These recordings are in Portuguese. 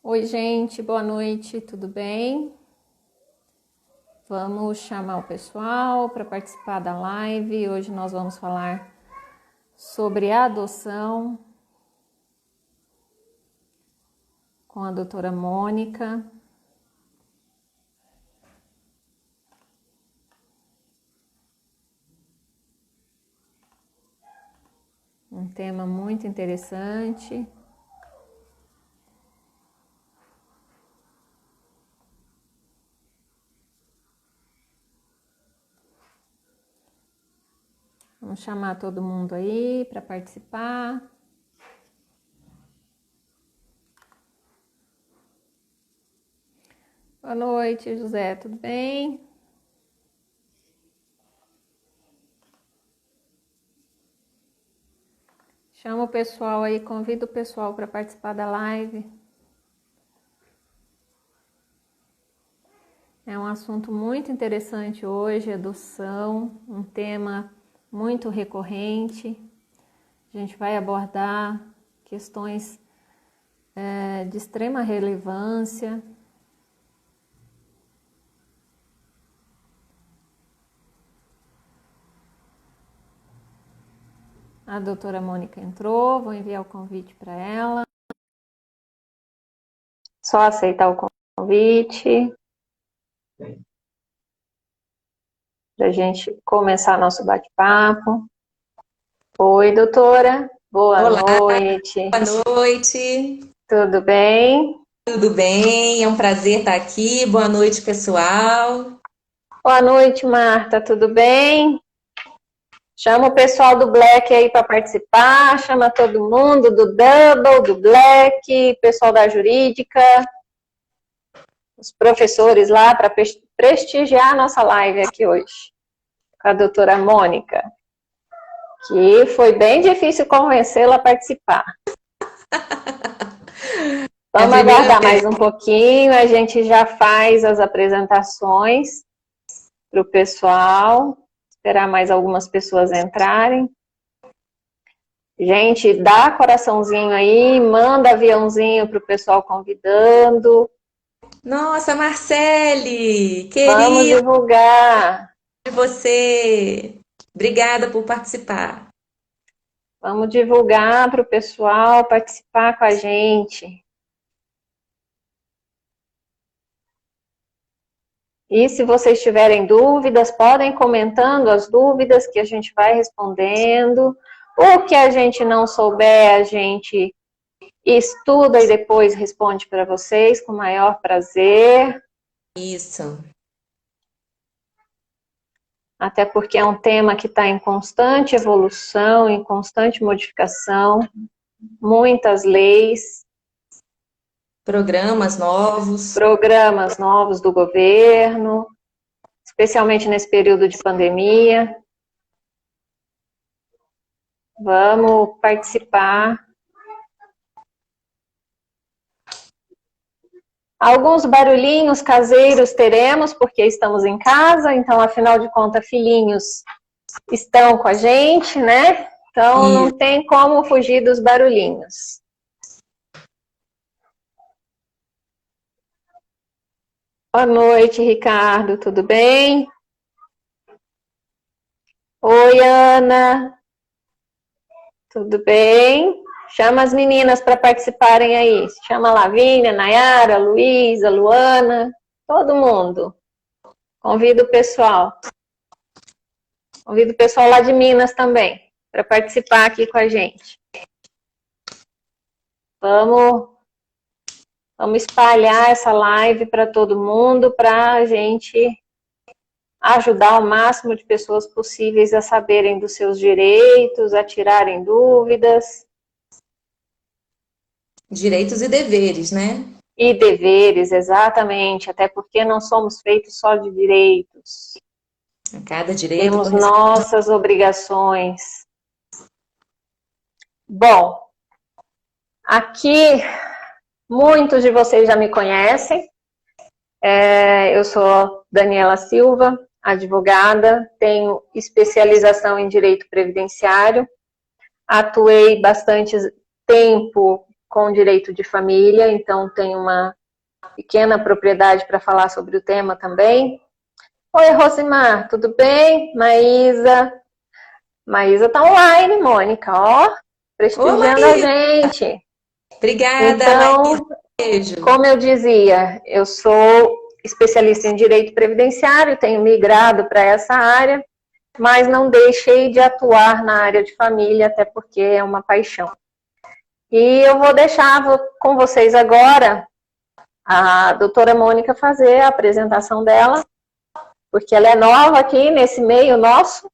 Oi, gente, boa noite, tudo bem? Vamos chamar o pessoal para participar da live. Hoje nós vamos falar sobre a adoção com a doutora Mônica. Um tema muito interessante. Vamos chamar todo mundo aí para participar. Boa noite, José, tudo bem? Chama o pessoal aí, convida o pessoal para participar da live. É um assunto muito interessante hoje, adoção, um tema muito recorrente. A gente vai abordar questões de extrema relevância. A doutora Mônica entrou, vou enviar o convite para ela. Só aceitar o convite. Para a gente começar nosso bate-papo. Oi, doutora. Boa noite. Boa noite. Tudo bem? Tudo bem? É um prazer estar aqui. Boa noite, pessoal. Boa noite, Marta. Tudo bem? Chama o pessoal do Black aí para participar, chama todo mundo do Double, do Black, pessoal da jurídica, os professores lá para prestigiar a nossa live aqui hoje, com a doutora Mônica, que foi bem difícil convencê-la a participar. Vamos aguardar mais um pouquinho, a gente já faz as apresentações para o pessoal. Esperar mais algumas pessoas entrarem. Gente, dá coraçãozinho aí, manda aviãozinho para o pessoal convidando. Nossa, Marcele, Vamos querida divulgar. de você. Obrigada por participar. Vamos divulgar para o pessoal participar com a gente. E se vocês tiverem dúvidas, podem comentando as dúvidas que a gente vai respondendo. O que a gente não souber, a gente estuda e depois responde para vocês com o maior prazer. Isso. Até porque é um tema que está em constante evolução, em constante modificação, muitas leis. Programas novos. Programas novos do governo, especialmente nesse período de pandemia. Vamos participar. Alguns barulhinhos caseiros teremos, porque estamos em casa, então, afinal de contas, filhinhos estão com a gente, né? Então, não tem como fugir dos barulhinhos. Boa noite, Ricardo, tudo bem? Oi, Ana. Tudo bem? Chama as meninas para participarem aí. Chama a Lavínia, Nayara, Luísa, Luana, todo mundo. Convido o pessoal. Convido o pessoal lá de Minas também, para participar aqui com a gente. Vamos espalhar essa live para todo mundo, para a gente ajudar o máximo de pessoas possíveis a saberem dos seus direitos, a tirarem dúvidas. Direitos e deveres, né? E deveres, exatamente, até porque não somos feitos só de direitos. A cada direito Temos nossas obrigações. Bom, aqui muitos de vocês já me conhecem. Eu sou Daniela Silva, advogada, tenho especialização em direito previdenciário, atuei bastante tempo com direito de família, então tenho uma pequena propriedade para falar sobre o tema também. Oi, Rosimar, tudo bem? Maísa tá online, Mônica, ó, Ô, prestigiando a Maísa! gente. Obrigada, Maísa. Então, Beijo. como eu dizia, eu sou especialista em direito previdenciário, tenho migrado para essa área, mas não deixei de atuar na área de família, até porque é uma paixão. E eu vou deixar com vocês agora a doutora Mônica fazer a apresentação dela, porque ela é nova aqui nesse meio nosso,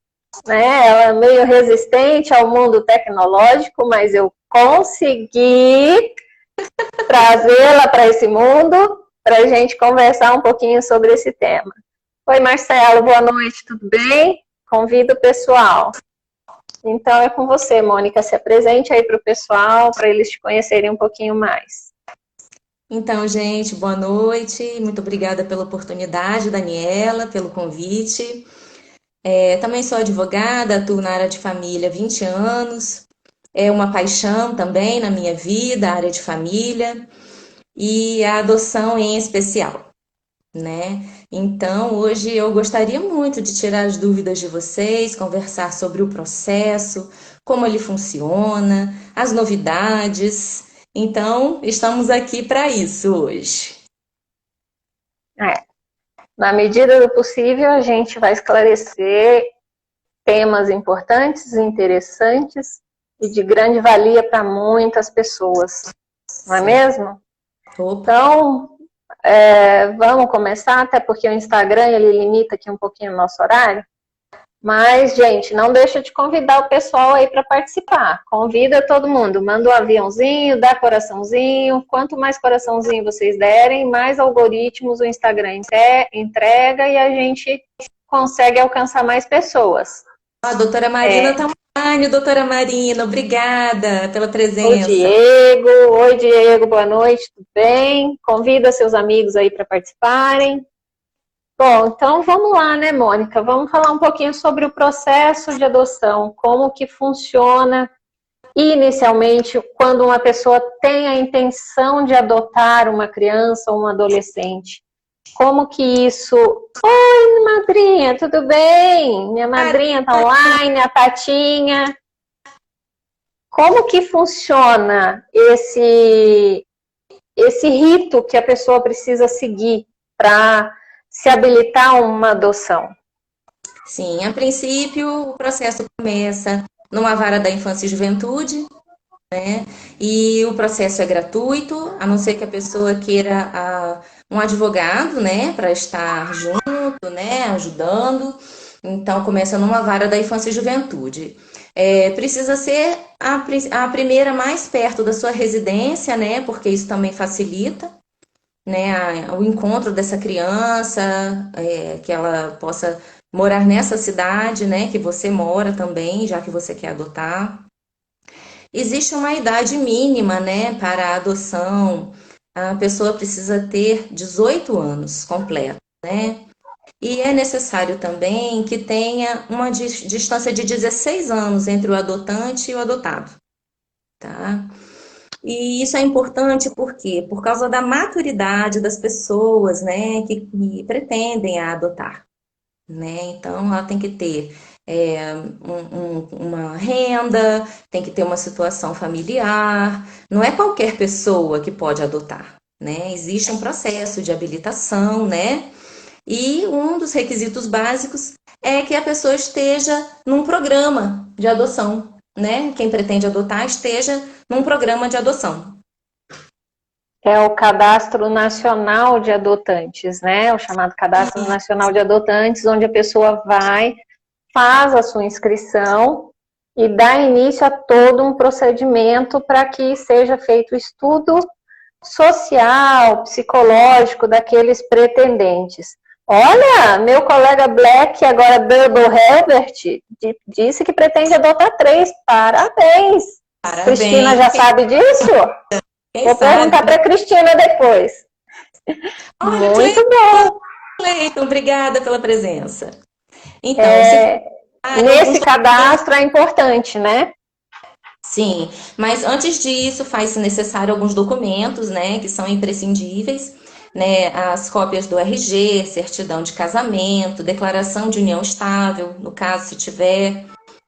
né? Ela é meio resistente ao mundo tecnológico, mas eu consegui trazê-la para esse mundo para a gente conversar um pouquinho sobre esse tema. Oi, Marcelo, boa noite, tudo bem? Convido o pessoal. Então é com você, Mônica, se apresente aí para o pessoal, para eles te conhecerem um pouquinho mais. Então, gente, boa noite. Muito obrigada pela oportunidade, Daniela, pelo convite. Também sou advogada, atuo na área de família há 20 anos. É uma paixão também na minha vida, a área de família e a adoção em especial, né? Então, hoje eu gostaria muito de tirar as dúvidas de vocês, conversar sobre o processo, como ele funciona, as novidades. Então, estamos aqui para isso hoje. Na medida do possível, a gente vai esclarecer temas importantes, interessantes e de grande valia para muitas pessoas, não é mesmo? Opa. Então, vamos começar, até porque o Instagram ele limita aqui um pouquinho o nosso horário. Mas, gente, não deixa de convidar o pessoal aí para participar. Convida todo mundo, manda um aviãozinho, dá coraçãozinho. Quanto mais coraçãozinho vocês derem, mais algoritmos o Instagram entrega e a gente consegue alcançar mais pessoas. A doutora Marina está online, doutora Marina, obrigada pela presença. Oi, Diego, boa noite, tudo bem? Convida seus amigos aí para participarem. Bom, então vamos lá, né, Mônica? Vamos falar um pouquinho sobre o processo de adoção, como que funciona inicialmente quando uma pessoa tem a intenção de adotar uma criança ou um adolescente. Como que isso... Oi, madrinha, tudo bem? Minha madrinha tá online, a Tatinha. Como que funciona esse rito que a pessoa precisa seguir para se habilitar a uma adoção? Sim, a princípio o processo começa numa vara da infância e juventude, né? E o processo é gratuito, a não ser que a pessoa queira um advogado, né, para estar junto, né, ajudando. Então começa numa vara da infância e juventude. Precisa ser a primeira mais perto da sua residência, né, porque isso também facilita, né, o encontro dessa criança, que ela possa morar nessa cidade, né, que você mora também, já que você quer adotar. Existe uma idade mínima, né, para a adoção. A pessoa precisa ter 18 anos completo, né? E é necessário também que tenha uma distância de 16 anos entre o adotante e o adotado, tá? E isso é importante por quê? Por causa da maturidade das pessoas, né, que pretendem adotar, né? Então, ela tem que ter uma renda, tem que ter uma situação familiar. Não é qualquer pessoa que pode adotar, né? Existe um processo de habilitação, né? E um dos requisitos básicos é que a pessoa esteja num programa de adoção, né? Quem pretende adotar esteja num programa de adoção. É o Cadastro Nacional de Adotantes, né? O chamado Cadastro Nacional de Adotantes, onde a pessoa vai, faz a sua inscrição e dá início a todo um procedimento para que seja feito o estudo social, psicológico daqueles pretendentes. Olha, meu colega Black, agora Double Herbert, disse que pretende adotar 3. Parabéns! Parabéns. Cristina já sabe disso? Vou perguntar para a Cristina depois. Muito bom! Cleiton, obrigada pela presença. Então, nesse cadastro é importante, né? Sim, mas antes disso faz-se necessário alguns documentos, né, que são imprescindíveis, né, as cópias do RG, certidão de casamento, declaração de união estável, no caso se tiver,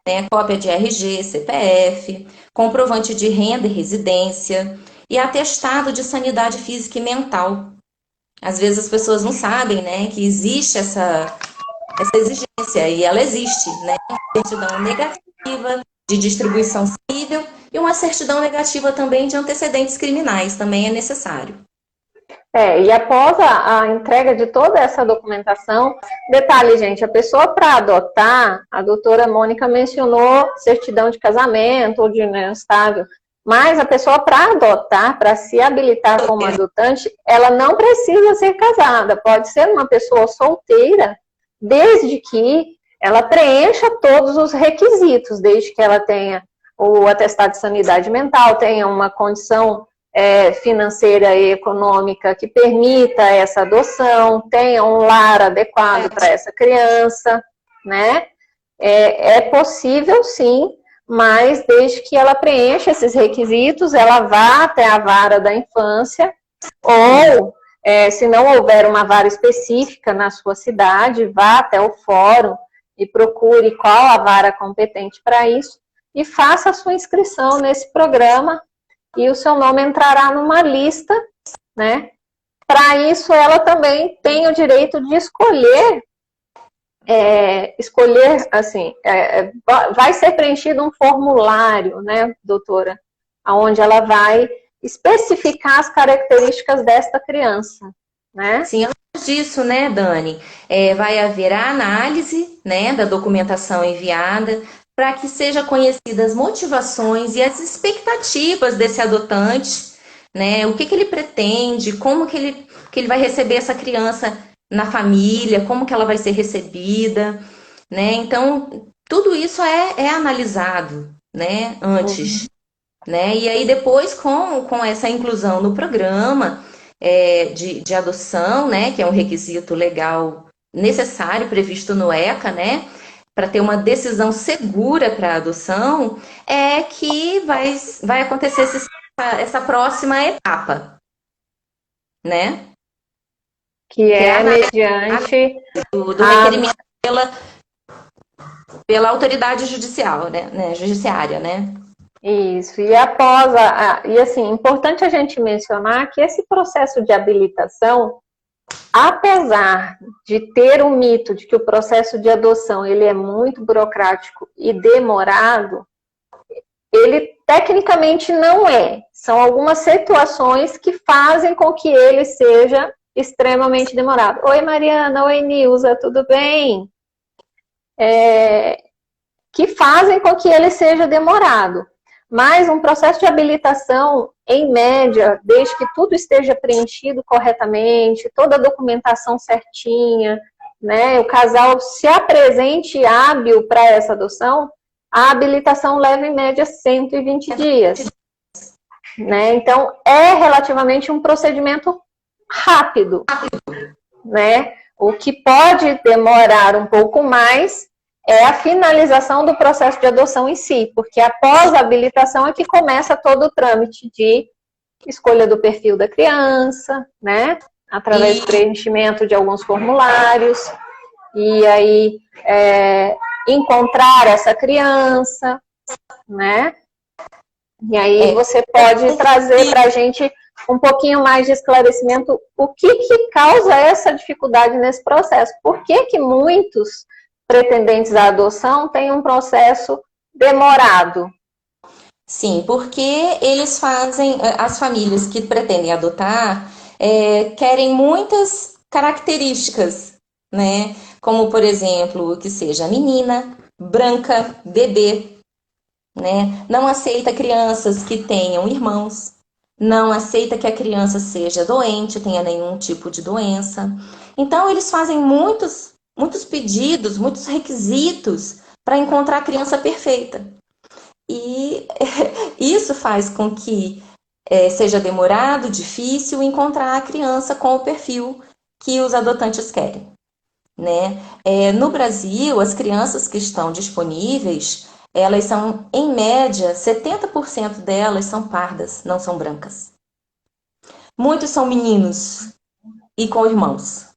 né, cópia de RG, CPF, comprovante de renda e residência e atestado de sanidade física e mental. Às vezes as pessoas não sabem, né, que existe essa exigência, e ela existe, né? Uma certidão negativa de distribuição civil e uma certidão negativa também de antecedentes criminais, também é necessário. E após a entrega de toda essa documentação, detalhe, gente, a pessoa para adotar, a doutora Mônica mencionou certidão de casamento ou de união estável, mas a pessoa para adotar, para se habilitar como adotante, ela não precisa ser casada, pode ser uma pessoa solteira, desde que ela preencha todos os requisitos, desde que ela tenha o atestado de sanidade mental, tenha uma condição financeira e econômica que permita essa adoção, tenha um lar adequado para essa criança, né? É possível sim, mas desde que ela preencha esses requisitos, ela vá até a vara da infância, ou se não houver uma vara específica na sua cidade, vá até o fórum e procure qual a vara competente para isso, e faça a sua inscrição nesse programa, e o seu nome entrará numa lista, né? Para isso, ela também tem o direito de assim, vai ser preenchido um formulário, né, doutora, onde ela vai especificar as características desta criança, né? Sim, antes disso, né, Dani, vai haver a análise, né, da documentação enviada, para que sejam conhecidas as motivações e as expectativas desse adotante, né, o que que ele pretende, como que ele vai receber essa criança na família, como que ela vai ser recebida, né, então tudo isso é analisado, né, antes, né, e aí depois com essa inclusão no programa de adoção, né, que é um requisito legal necessário previsto no ECA, né, para ter uma decisão segura para a adoção, é que vai acontecer essa próxima etapa, né? Que Que é a é análise mediante do requerimento pela autoridade judicial, né, judiciária, né? Isso, e após e assim, importante a gente mencionar que esse processo de habilitação, apesar de ter o mito de que o processo de adoção ele é muito burocrático e demorado, ele tecnicamente não é. São algumas situações que fazem com que ele seja extremamente demorado. Oi, Mariana. Oi, Nilza. Tudo bem? Que fazem com que ele seja demorado. Mas um processo de habilitação, em média, desde que tudo esteja preenchido corretamente, toda a documentação certinha, né, o casal se apresente hábil para essa adoção, a habilitação leva em média 120 dias. Né? Então, é relativamente um procedimento rápido. Né? O que pode demorar um pouco mais é a finalização do processo de adoção em si, porque após a habilitação é que começa todo o trâmite de escolha do perfil da criança, né? Através do preenchimento de alguns formulários, e aí encontrar essa criança, né? E aí você pode trazer para a gente um pouquinho mais de esclarecimento o que causa essa dificuldade nesse processo. Por que muitos pretendentes à adoção têm um processo demorado? Sim, porque eles fazem, as famílias que pretendem adotar, querem muitas características, né? Como, por exemplo, que seja menina, branca, bebê, né? Não aceita crianças que tenham irmãos, não aceita que a criança seja doente, tenha nenhum tipo de doença. Então, eles fazem muitos pedidos, muitos requisitos para encontrar a criança perfeita. E isso faz com que seja demorado, difícil encontrar a criança com o perfil que os adotantes querem, né? No Brasil, as crianças que estão disponíveis, elas são, em média, 70% delas são pardas, não são brancas. Muitos são meninos e com irmãos.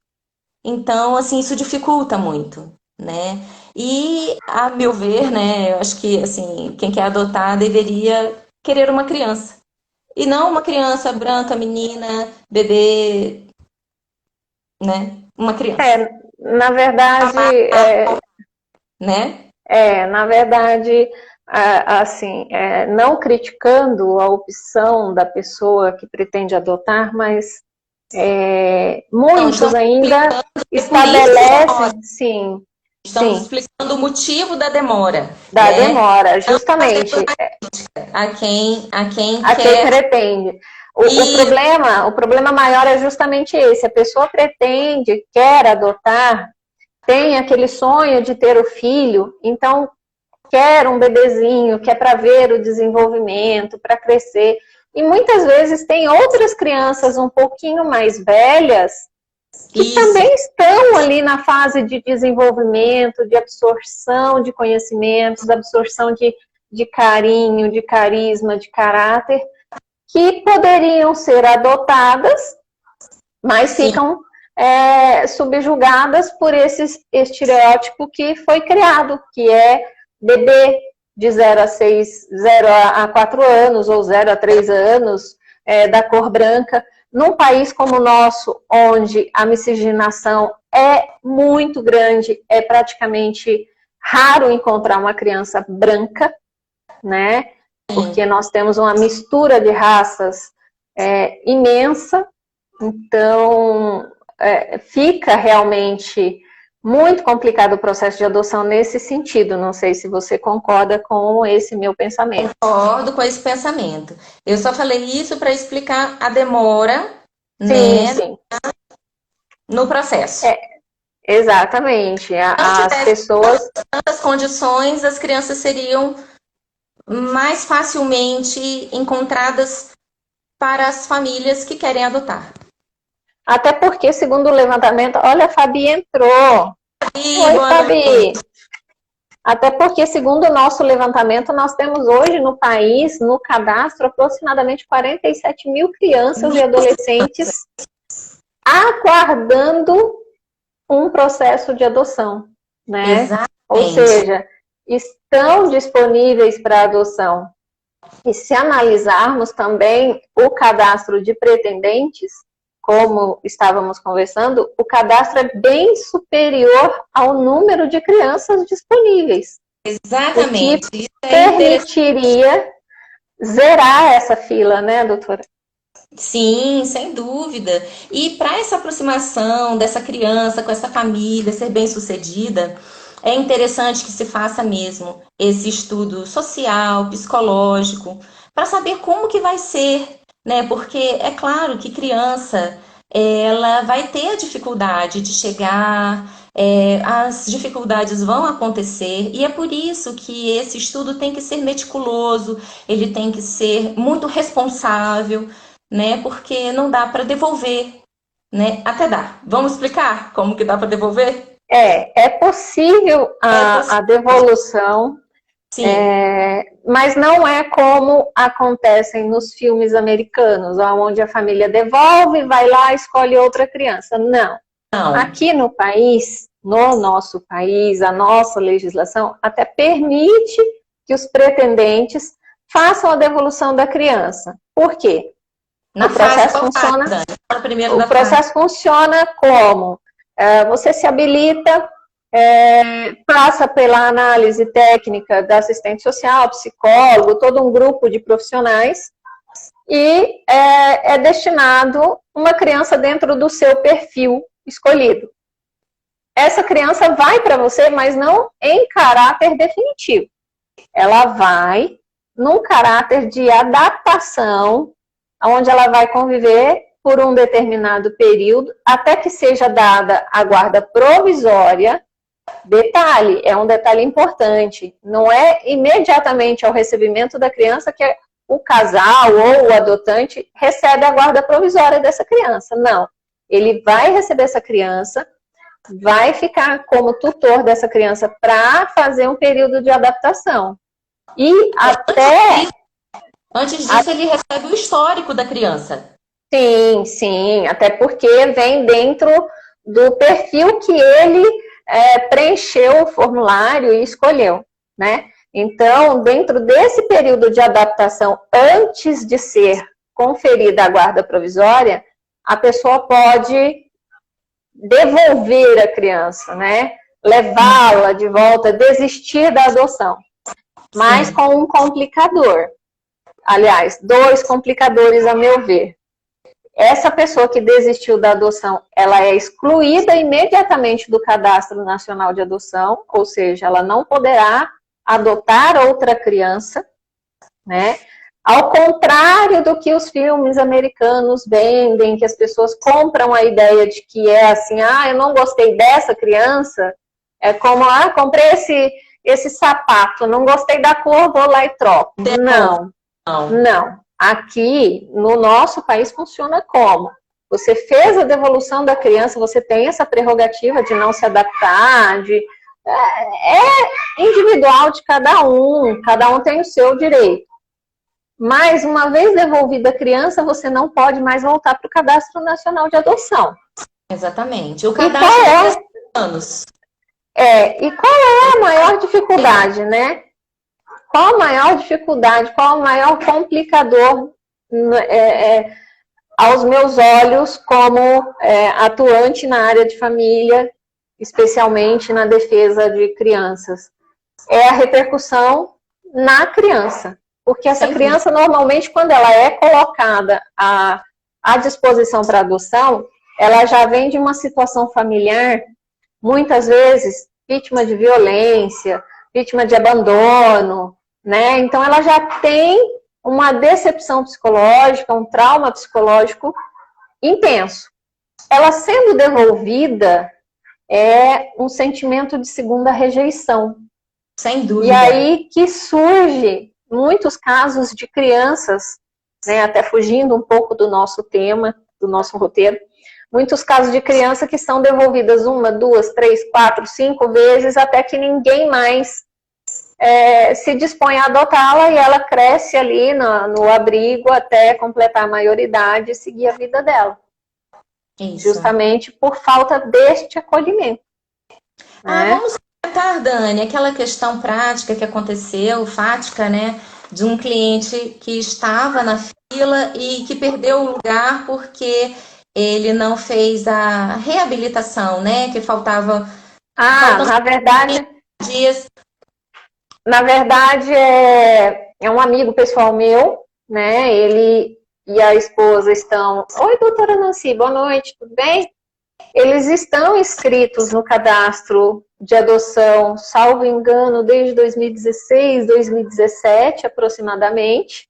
Então, assim, isso dificulta muito, né? E, a meu ver, né, eu acho que, assim, quem quer adotar deveria querer uma criança. E não uma criança branca, menina, bebê, né? Uma criança, Na verdade, né? na verdade, assim, não criticando a opção da pessoa que pretende adotar, mas Então, muitos estamos ainda explicando, é por isso que demora. estabelecem, sim, Estamos sim, explicando o motivo da demora, da né? demora, Não justamente. fazendo a quem A quem quer. pretende. E O problema maior é justamente esse. A pessoa pretende, quer adotar, tem aquele sonho de ter o filho, então quer um bebezinho, quer para ver o desenvolvimento, para crescer. E muitas vezes tem outras crianças um pouquinho mais velhas que isso, também estão ali na fase de desenvolvimento, de absorção de conhecimentos, absorção de carinho, de carisma, de caráter, que poderiam ser adotadas, mas sim, ficam subjugadas por esse estereótipo que foi criado, que é bebê de 0 a 4 anos, ou 0 a 3 anos, da cor branca. Num país como o nosso, onde a miscigenação é muito grande, é praticamente raro encontrar uma criança branca, né? Porque nós temos uma mistura de raças imensa, então fica realmente muito complicado o processo de adoção nesse sentido. Não sei se você concorda com esse meu pensamento. concordo com esse pensamento. Eu só falei isso para explicar a demora, Sim, né, sim. no processo. Exatamente. Se não As tivesse pessoas. tantas condições, as crianças seriam mais facilmente encontradas para as famílias que querem adotar. Até porque, segundo o levantamento. Olha, a Fabi entrou. E Oi, boa Fabi. noite. Até porque, segundo o nosso levantamento, nós temos hoje no país, no cadastro, aproximadamente 47 mil crianças e adolescentes aguardando um processo de adoção, né? Ou Exatamente. seja, estão disponíveis para adoção. E se analisarmos também o cadastro de pretendentes, como estávamos conversando, o cadastro é bem superior ao número de crianças disponíveis, o que Exatamente. Isso é interessante. permitiria zerar essa fila, né, doutora? Sim, sem dúvida. E para essa aproximação dessa criança com essa família ser bem-sucedida, é interessante que se faça mesmo esse estudo social, psicológico, para saber como que vai ser, né? Porque é claro que criança, ela vai ter a dificuldade de chegar, as dificuldades vão acontecer, e é por isso que esse estudo tem que ser meticuloso, ele tem que ser muito responsável, né? Porque não dá para devolver, né? Até dá. Vamos explicar como que dá para devolver? É possível É possível, a devolução, sim. mas não é como acontecem nos filmes americanos, onde a família devolve, vai lá, escolhe outra criança. Não. Não. Aqui no país, no nosso país, a nossa legislação até permite que os pretendentes façam a devolução da criança. Por quê? Na O fase, processo qual fase, funciona, Dani? Fala primeiro o da fase. processo funciona como? Você se habilita, passa pela análise técnica da assistente social, psicólogo, todo um grupo de profissionais, e é destinado uma criança dentro do seu perfil escolhido. Essa criança vai para você, mas não em caráter definitivo. Ela vai num caráter de adaptação, onde ela vai conviver por um determinado período, até que seja dada a guarda provisória. Detalhe, é um detalhe importante, não é imediatamente ao recebimento da criança que o casal ou o adotante recebe a guarda provisória dessa criança, não. Ele vai receber essa criança, vai ficar como tutor dessa criança para fazer um período de adaptação. E até... Antes disso, ele recebe o histórico da criança. Sim, sim, até porque vem dentro do perfil que ele preencheu o formulário e escolheu, né? Então, dentro desse período de adaptação, antes de ser conferida a guarda provisória, a pessoa pode devolver a criança, né? Levá-la de volta, desistir da adoção. Mas com um complicador. Aliás, 2 complicadores, a meu ver. Essa pessoa que desistiu da adoção, ela é excluída imediatamente do Cadastro Nacional de Adoção, ou seja, ela não poderá adotar outra criança, né? Ao contrário do que os filmes americanos vendem, que as pessoas compram a ideia de que é assim, eu não gostei dessa criança, é como, comprei esse sapato, não gostei da cor, vou lá e troco. Não. Aqui, no nosso país, funciona como? Você fez a devolução da criança, você tem essa prerrogativa de não se adaptar, é individual de cada um tem o seu direito. Mas, uma vez devolvida a criança, você não pode mais voltar para o Cadastro Nacional de Adoção. Exatamente. O cadastro tem 10 anos. E qual é a maior dificuldade, né? Qual a maior dificuldade, qual o maior complicador aos meus olhos como atuante na área de família, especialmente na defesa de crianças? É a repercussão na criança. Porque essa criança, normalmente, quando ela é colocada à disposição para adoção, ela já vem de uma situação familiar, muitas vezes, vítima de violência, vítima de abandono, né? Então, ela já tem uma decepção psicológica, um trauma psicológico intenso. Ela sendo devolvida é um sentimento de segunda rejeição. Sem dúvida. E aí que surge muitos casos de crianças, né, até fugindo um pouco do nosso tema, do nosso roteiro, muitos casos de criança que são devolvidas 1, 2, 3, 4, 5 vezes, até que ninguém mais se dispõe a adotá-la e ela cresce ali no abrigo até completar a maioridade e seguir a vida dela. Isso. Justamente por falta deste acolhimento. Né? Vamos comentar, Dani, aquela questão prática que aconteceu, fática, né? De um cliente que estava na fila e que perdeu o lugar porque ele não fez a reabilitação, né? Que faltava... na verdade... dias. Na verdade, é um amigo pessoal meu, né? Ele e a esposa estão... Oi, doutora Nancy, boa noite, tudo bem? Eles estão inscritos no cadastro de adoção, salvo engano, desde 2016, 2017, aproximadamente.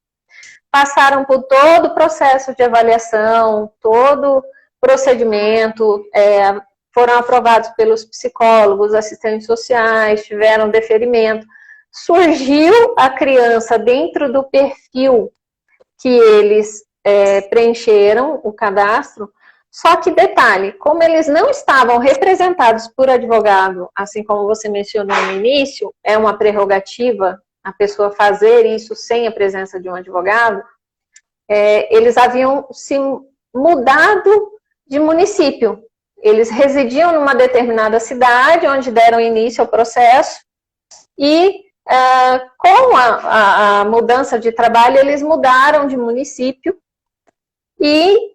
Passaram por todo o processo de avaliação, todo o procedimento, foram aprovados pelos psicólogos, assistentes sociais, tiveram deferimento. Surgiu a criança dentro do perfil que eles preencheram, o cadastro, só que detalhe, como eles não estavam representados por advogado, assim como você mencionou no início, é uma prerrogativa a pessoa fazer isso sem a presença de um advogado, eles haviam se mudado de município. Eles residiam numa determinada cidade, onde deram início ao processo, e com a mudança de trabalho, eles mudaram de município, e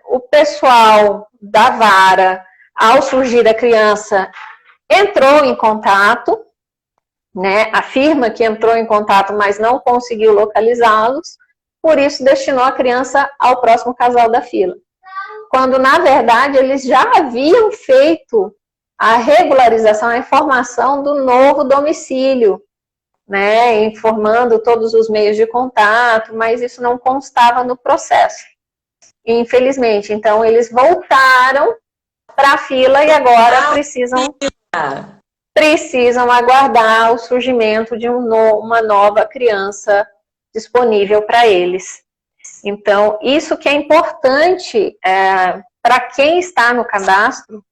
o pessoal da vara, ao surgir a criança, entrou em contato, né, afirma que entrou em contato, mas não conseguiu localizá-los, por isso destinou a criança ao próximo casal da fila. Quando, na verdade, eles já haviam feito a regularização, a informação do novo domicílio, né, informando todos os meios de contato, mas isso não constava no processo, infelizmente. Então, eles voltaram para a fila e agora precisam aguardar o surgimento de uma nova criança disponível para eles. Então, isso que é importante para quem está no cadastro,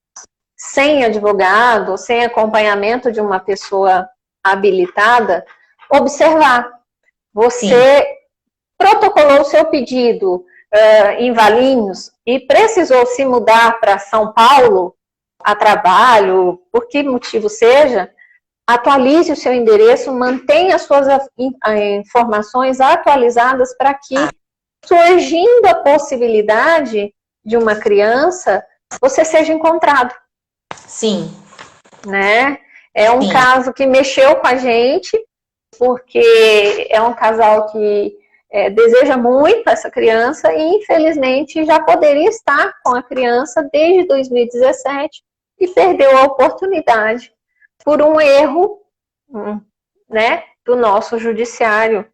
sem advogado, sem acompanhamento de uma pessoa habilitada, observar. Você Sim. protocolou o seu pedido em Valinhos e precisou se mudar para São Paulo a trabalho, por que motivo seja, atualize o seu endereço, mantenha as suas informações atualizadas para que, surgindo a possibilidade de uma criança, você seja encontrado. Sim. Né? É um Sim. caso que mexeu com a gente, porque é um casal que deseja muito essa criança e, infelizmente, já poderia estar com a criança desde 2017 e perdeu a oportunidade por um erro, né, do nosso judiciário.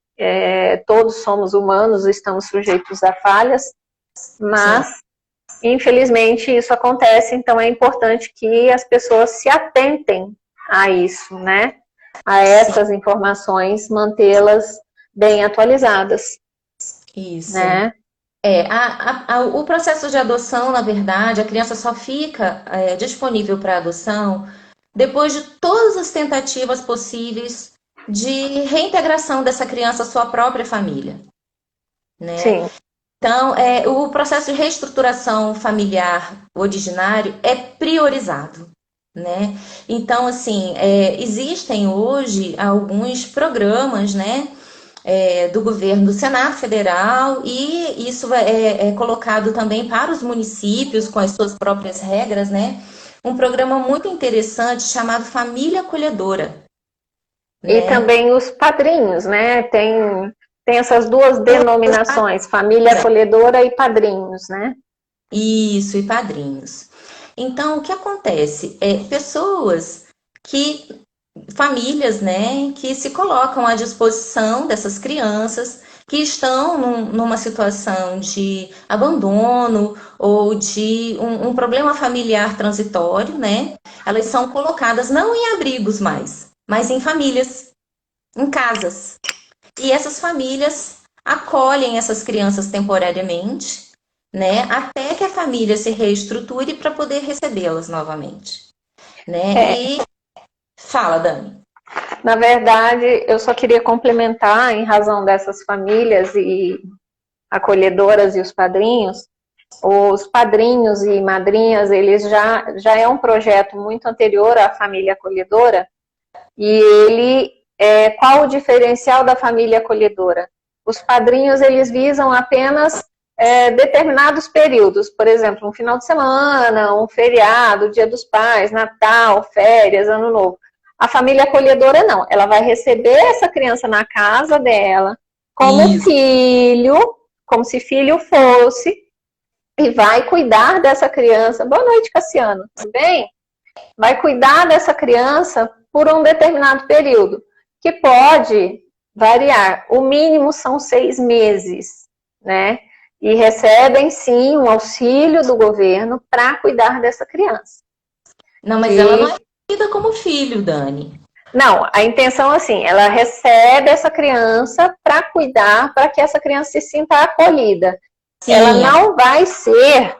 Todos somos humanos, estamos sujeitos a falhas, mas, sim, infelizmente, isso acontece, então é importante que as pessoas se atentem a isso, né? A essas informações, mantê-las bem atualizadas. Isso. Né? O processo de adoção, na verdade, a criança só fica disponível para adoção depois de todas as tentativas possíveis de reintegração dessa criança à sua própria família. Né? Sim. Então, o processo de reestruturação familiar originário é priorizado. Né? Então, assim, existem hoje alguns programas, né, do governo do Senado Federal, e isso é colocado também para os municípios com as suas próprias regras, né? Um programa muito interessante chamado Família Acolhedora. E Né? também os padrinhos, né? Tem essas duas denominações, família acolhedora e padrinhos, né? Isso, e padrinhos. Então, o que acontece? Famílias, né, que se colocam à disposição dessas crianças que estão numa situação de abandono ou de um problema familiar transitório, né? Elas são colocadas não em abrigos mais, mas em famílias, em casas. E essas famílias acolhem essas crianças temporariamente, né, até que a família se reestruture para poder recebê-las novamente. Né? E fala, Dani. Na verdade, eu só queria complementar, em razão dessas famílias e acolhedoras e os padrinhos e madrinhas, eles já é um projeto muito anterior à família acolhedora, e ele, qual o diferencial da família acolhedora? Os padrinhos, eles visam apenas determinados períodos, por exemplo, um final de semana, um feriado, Dia dos Pais, Natal, férias, Ano Novo. A família acolhedora não, ela vai receber essa criança na casa dela, como filho, como se filho fosse, e vai cuidar dessa criança. Boa noite, Cassiano, tudo bem? Vai cuidar dessa criança por um determinado período, que pode variar. O mínimo são 6 meses, né? E recebem, sim, um auxílio do governo para cuidar dessa criança. Não, mas ela não é tida como filho, Dani. Não, a intenção, assim, ela recebe essa criança para cuidar, para que essa criança se sinta acolhida. Sim. Ela não vai ser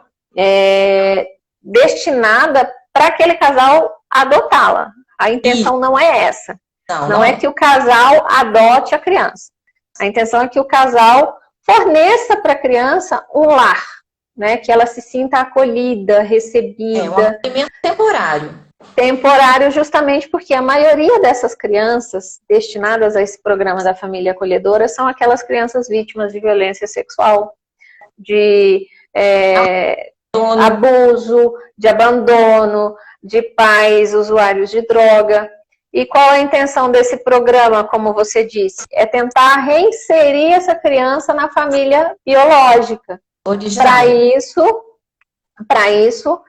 destinada para aquele casal adotá-la. A intenção não é essa. Não é que o casal adote a criança. A intenção é que o casal forneça para a criança um lar, né? Que ela se sinta acolhida, recebida. Um acolhimento temporário. Temporário, justamente porque a maioria dessas crianças destinadas a esse programa da família acolhedora são aquelas crianças vítimas de violência sexual, de abuso, de abandono, de pais usuários de droga. E qual a intenção desse programa, como você disse? É tentar reinserir essa criança na família biológica. Para isso,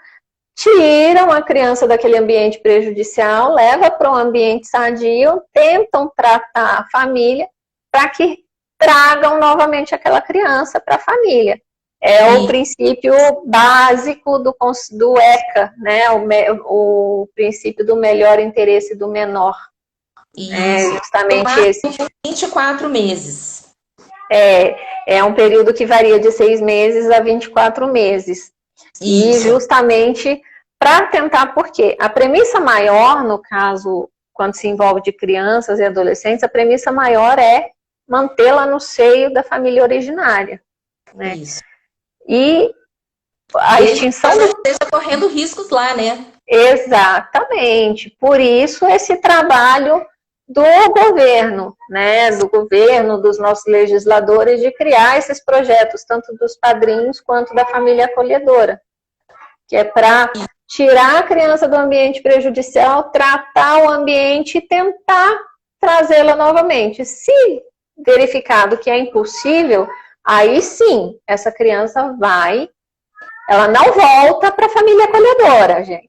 tiram a criança daquele ambiente prejudicial, leva para um ambiente sadio, tentam tratar a família para que tragam novamente aquela criança para a família. É o princípio básico do ECA, né? O princípio do melhor interesse do menor. Isso. Justamente esse. 24 meses. É um período que varia de 6 meses a 24 meses. Isso. E justamente para tentar, porque a premissa maior, no caso quando se envolve de crianças e adolescentes, a premissa maior é mantê-la no seio da família originária, né? Isso. E a extinção não esteja correndo riscos lá, né? Exatamente. Por isso esse trabalho do governo, né? Do governo, dos nossos legisladores, de criar esses projetos, tanto dos padrinhos quanto da família acolhedora, que é para tirar a criança do ambiente prejudicial, tratar o ambiente e tentar trazê-la novamente. Se verificado que é impossível, aí sim, essa criança ela não volta para a família acolhedora, gente.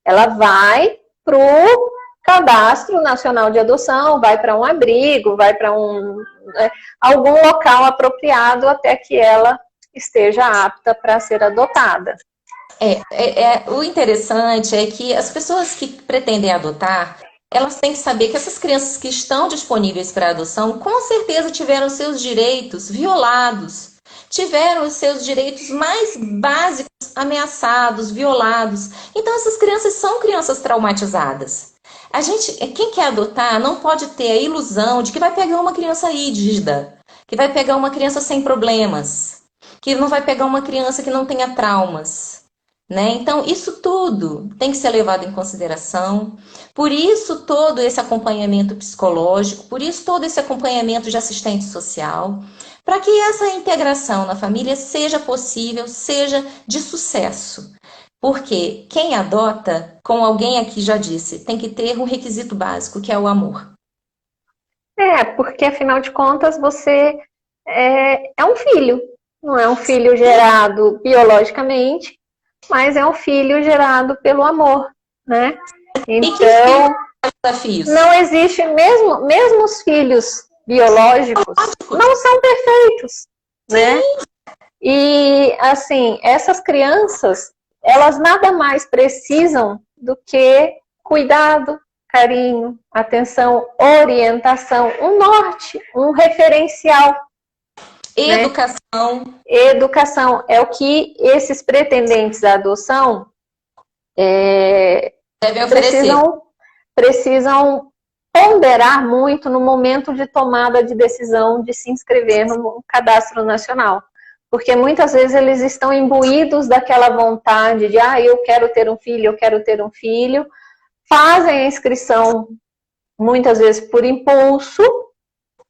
Ela vai para o Cadastro Nacional de Adoção, vai para um abrigo, vai para algum local apropriado até que ela esteja apta para ser adotada. O interessante é que as pessoas que pretendem adotar, elas têm que saber que essas crianças que estão disponíveis para adoção, com certeza tiveram seus direitos violados, tiveram os seus direitos mais básicos ameaçados, violados. Então essas crianças são crianças traumatizadas. Quem quer adotar não pode ter a ilusão de que vai pegar uma criança rígida, que vai pegar uma criança sem problemas, que não vai pegar uma criança que não tenha traumas. Né? Então, isso tudo tem que ser levado em consideração. Por isso, todo esse acompanhamento psicológico, por isso, todo esse acompanhamento de assistente social, para que essa integração na família seja possível, seja de sucesso. Porque quem adota, como alguém aqui já disse, tem que ter um requisito básico, que é o amor. Porque afinal de contas você é um filho. Não é um filho gerado biologicamente, mas é um filho gerado pelo amor, né? Então, não existe, mesmo os filhos biológicos não são perfeitos, né? E, assim, essas crianças, elas nada mais precisam do que cuidado, carinho, atenção, orientação, um norte, um referencial. Educação. Né? Educação é o que esses pretendentes à adoção devem oferecer. Precisam ponderar muito no momento de tomada de decisão de se inscrever no Cadastro Nacional. Porque muitas vezes eles estão imbuídos daquela vontade de eu quero ter um filho, eu quero ter um filho, fazem a inscrição muitas vezes por impulso,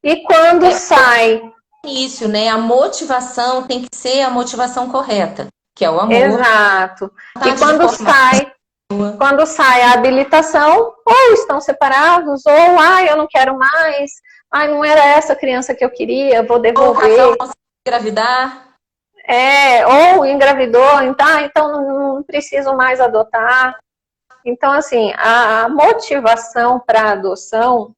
e quando sai... Isso, né? A motivação tem que ser a motivação correta, que é o amor. Exato. E quando sai a habilitação, ou estão separados, ou eu não quero mais, não era essa criança que eu queria, vou devolver. Ou não engravidar. Ou engravidou, então não preciso mais adotar. Então, assim, a motivação para a adoção,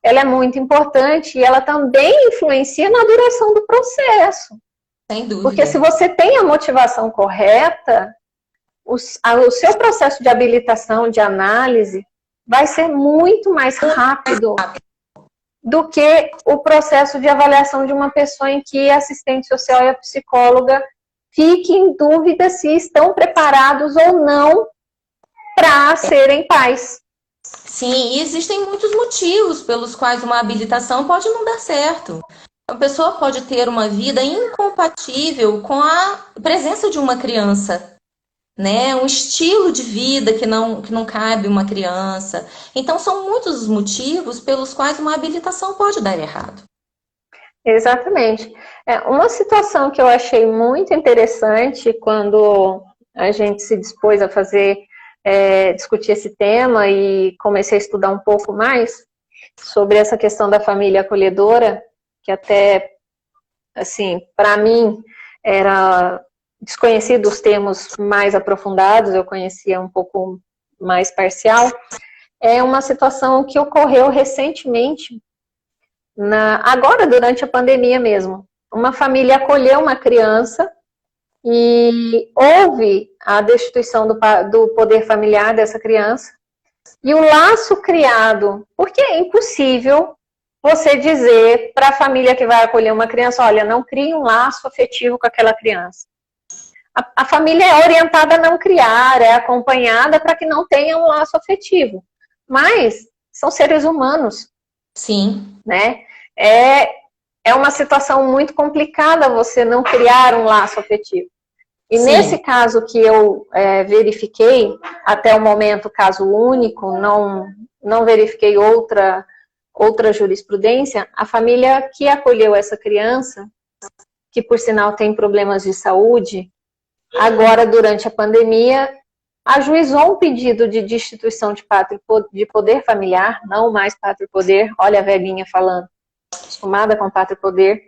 ela é muito importante e ela também influencia na duração do processo. Sem dúvida. Porque se você tem a motivação correta, o seu processo de habilitação, de análise, vai ser muito mais rápido do que o processo de avaliação de uma pessoa em que a assistente social e a psicóloga fiquem em dúvida se estão preparados ou não para serem pais. Sim, e existem muitos motivos pelos quais uma habilitação pode não dar certo. A pessoa pode ter uma vida incompatível com a presença de uma criança, né? Um estilo de vida que não cabe uma criança. Então, são muitos os motivos pelos quais uma habilitação pode dar errado. Exatamente. Uma situação que eu achei muito interessante quando a gente se dispôs a discutir esse tema e comecei a estudar um pouco mais sobre essa questão da família acolhedora, que até, assim, para mim era desconhecido os termos mais aprofundados, eu conhecia um pouco mais parcial. É uma situação que ocorreu recentemente, agora durante a pandemia mesmo. Uma família acolheu uma criança e houve a destituição do poder familiar dessa criança, e o laço criado, porque é impossível você dizer para a família que vai acolher uma criança, olha, não crie um laço afetivo com aquela criança. A família é orientada a não criar, é acompanhada para que não tenha um laço afetivo. Mas são seres humanos, Sim, né? É uma situação muito complicada você não criar um laço afetivo. E nesse sim. caso que eu verifiquei, até o momento, caso único, não verifiquei outra jurisprudência, a família que acolheu essa criança, que por sinal tem problemas de saúde, agora durante a pandemia, ajuizou um pedido de destituição de poder familiar, não mais pátria e poder, olha a velhinha falando, acostumada com pátria e poder,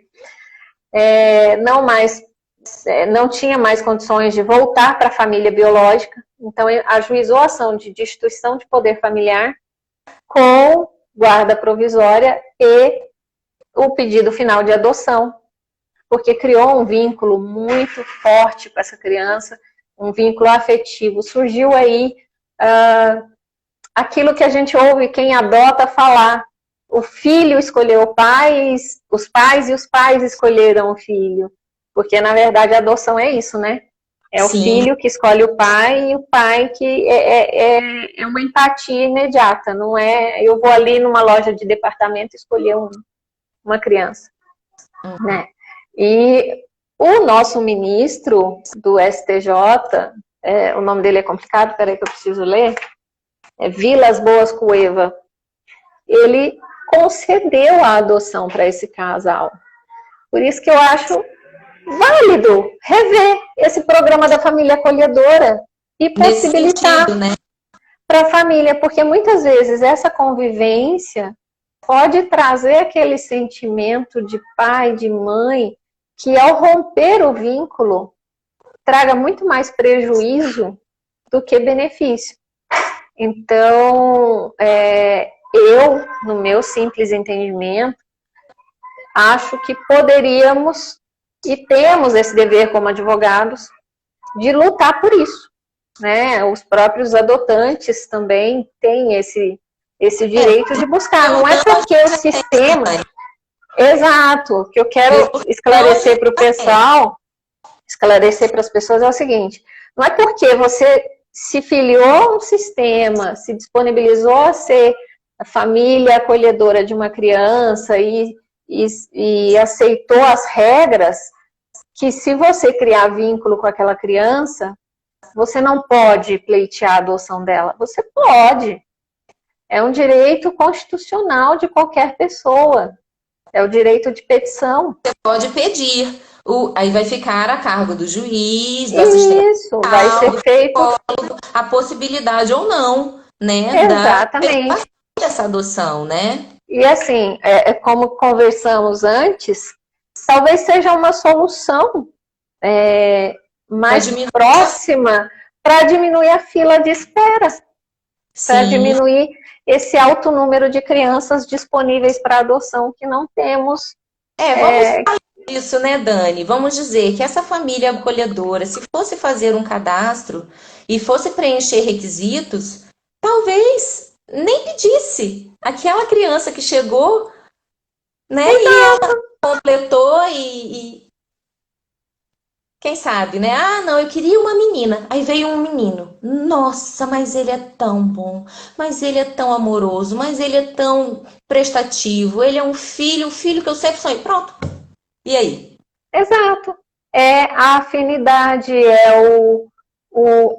não tinha mais condições de voltar para a família biológica, então ajuizou a ação de destituição de poder familiar com guarda provisória e o pedido final de adoção, porque criou um vínculo muito forte com essa criança, um vínculo afetivo. Surgiu aí aquilo que a gente ouve quem adota falar. O filho escolheu os pais e os pais escolheram o filho. Porque, na verdade, a adoção é isso, né? É o Sim. filho que escolhe o pai e o pai que é uma empatia imediata. Não é eu vou ali numa loja de departamento escolher uma criança. Né? E o nosso ministro do STJ, o nome dele é complicado, peraí que eu preciso ler, Vilas Boas Cueva, ele concedeu a adoção para esse casal. Por isso que eu acho válido rever esse programa da família acolhedora e possibilitar para a família, porque muitas vezes essa convivência pode trazer aquele sentimento de pai, de mãe, que ao romper o vínculo, traga muito mais prejuízo do que benefício. Então, eu, no meu simples entendimento, acho que poderíamos, e temos esse dever como advogados, de lutar por isso. Né? Os próprios adotantes também têm esse direito de buscar. Não é porque o sistema... Exato. O que eu quero esclarecer para o pessoal, esclarecer para as pessoas é o seguinte, não é porque você se filiou a um sistema, se disponibilizou a ser a família acolhedora de uma criança e aceitou as regras, que se você criar vínculo com aquela criança, você não pode pleitear a adoção dela. Você pode. É um direito constitucional de qualquer pessoa. É o direito de petição. Você pode pedir. Aí vai ficar a cargo do juiz, do Isso, vai ser feito a possibilidade ou não, né, exatamente dessa adoção, né? E assim, como conversamos antes, talvez seja uma solução mais próxima para diminuir a fila de espera, para diminuir esse alto número de crianças disponíveis para adoção que não temos. Vamos falar disso, né, Dani? Vamos dizer que essa família acolhedora, se fosse fazer um cadastro e fosse preencher requisitos, talvez nem pedisse. Aquela criança que chegou, né, e ela completou e quem sabe, né? Ah, não, eu queria uma menina. Aí veio um menino. Nossa, mas ele é tão bom, mas ele é tão amoroso, mas ele é tão prestativo. Ele é um filho que eu sempre sonhei. Pronto. E aí? Exato. É a afinidade,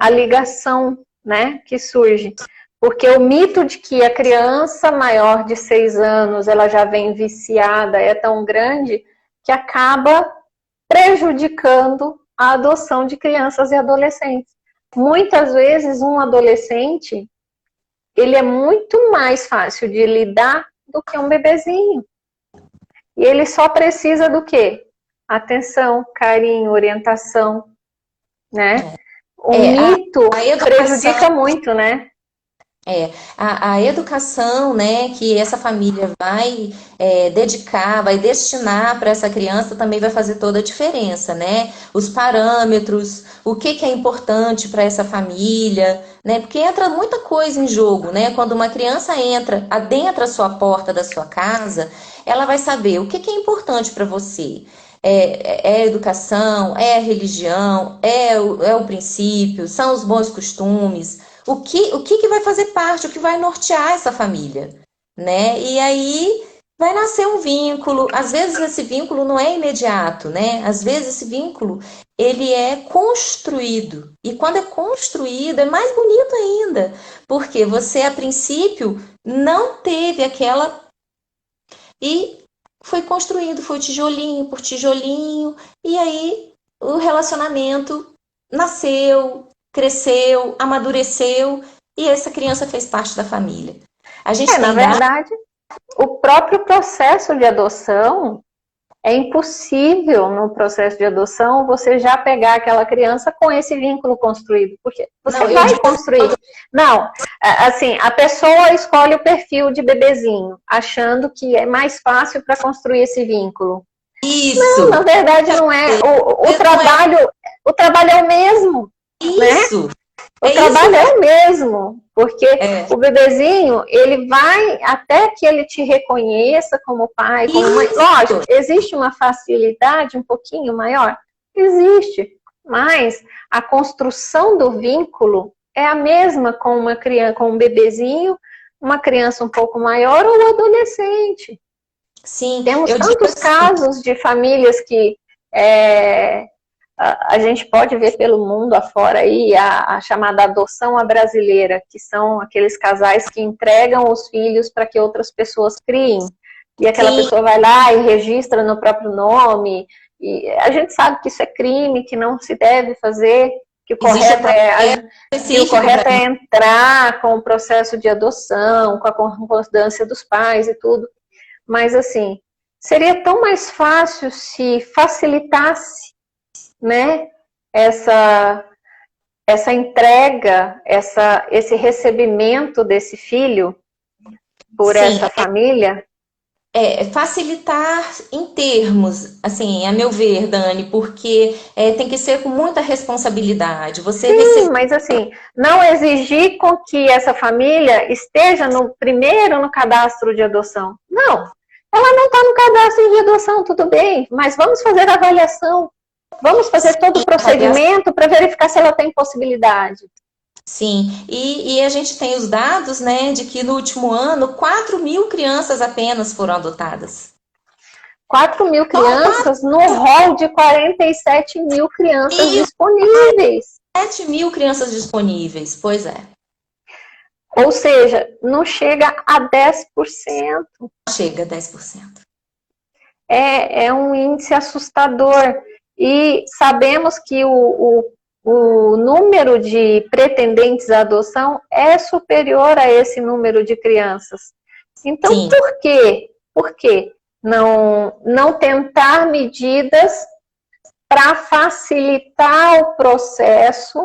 a ligação, né, que surge. Porque o mito de que a criança maior de 6 anos, ela já vem viciada, é tão grande que acaba prejudicando a adoção de crianças e adolescentes. Muitas vezes um adolescente, ele é muito mais fácil de lidar do que um bebezinho. E ele só precisa do quê? Atenção, carinho, orientação, né? O mito prejudica muito, né? A educação, né, que essa família vai dedicar, vai destinar para essa criança também vai fazer toda a diferença, né? Os parâmetros, o que é importante para essa família, né? Porque entra muita coisa em jogo, né? Quando uma criança adentra a sua porta da sua casa, ela vai saber o que é importante para você. É a educação, é a religião, é o princípio, são os bons costumes. o que vai fazer parte, o que vai nortear essa família, né? E aí vai nascer um vínculo. Às vezes esse vínculo não é imediato, né? Às vezes esse vínculo ele é construído. E quando é construído é mais bonito ainda, porque você a princípio não teve aquela e foi construindo, foi tijolinho por tijolinho, e aí o relacionamento nasceu, cresceu, amadureceu, e essa criança fez parte da família. A gente Na tem dados. verdade, o próprio processo de adoção, é impossível no processo de adoção você já pegar aquela criança com esse vínculo construído, porque você Não, eu vai digo construir. Não, assim, a pessoa escolhe o perfil de bebezinho, achando que é mais fácil para construir esse vínculo. isso, Não, na verdade não é. O trabalho é o mesmo, né? isso, O é trabalho isso é o mesmo, porque É. o bebezinho, ele vai até que ele te reconheça como pai, como mãe. Isso. Lógico, existe uma facilidade um pouquinho maior? Existe, mas a construção do vínculo é a mesma com uma criança, com um bebezinho, uma criança um pouco maior ou um adolescente. Sim, Temos eu digo tantos assim, casos de famílias que a gente pode ver pelo mundo afora aí a chamada adoção à brasileira, que são aqueles casais que entregam os filhos para que outras pessoas criem. E aquela sim, pessoa vai lá e registra no próprio nome. E a gente sabe que isso é crime, que não se deve fazer, que o existe um correto processo específico para é entrar com o processo de adoção, com a concordância dos pais e tudo. Mas, assim, seria tão mais fácil se facilitasse, né, essa entrega, esse recebimento desse filho por sim, essa família. Facilitar em termos, assim, a meu ver, Dani, porque tem que ser com muita responsabilidade. Você Sim, receber. mas assim, não exigir com que essa família esteja no cadastro de adoção. Não, ela não está no cadastro de adoção, tudo bem, mas vamos fazer a avaliação. Vamos fazer todo o procedimento para verificar se ela tem possibilidade. Sim, e a gente tem os dados, né, de que no último ano 4.000 crianças apenas foram adotadas. 4.000 crianças no rol de 47.000 crianças E disponíveis. 7.000 crianças disponíveis, pois é. Ou seja, não chega a 10%. Chega a 10%. É um índice assustador. E sabemos que o número de pretendentes à adoção é superior a esse número de crianças. Então, Sim. por quê? Por quê? Não tentar medidas para facilitar o processo,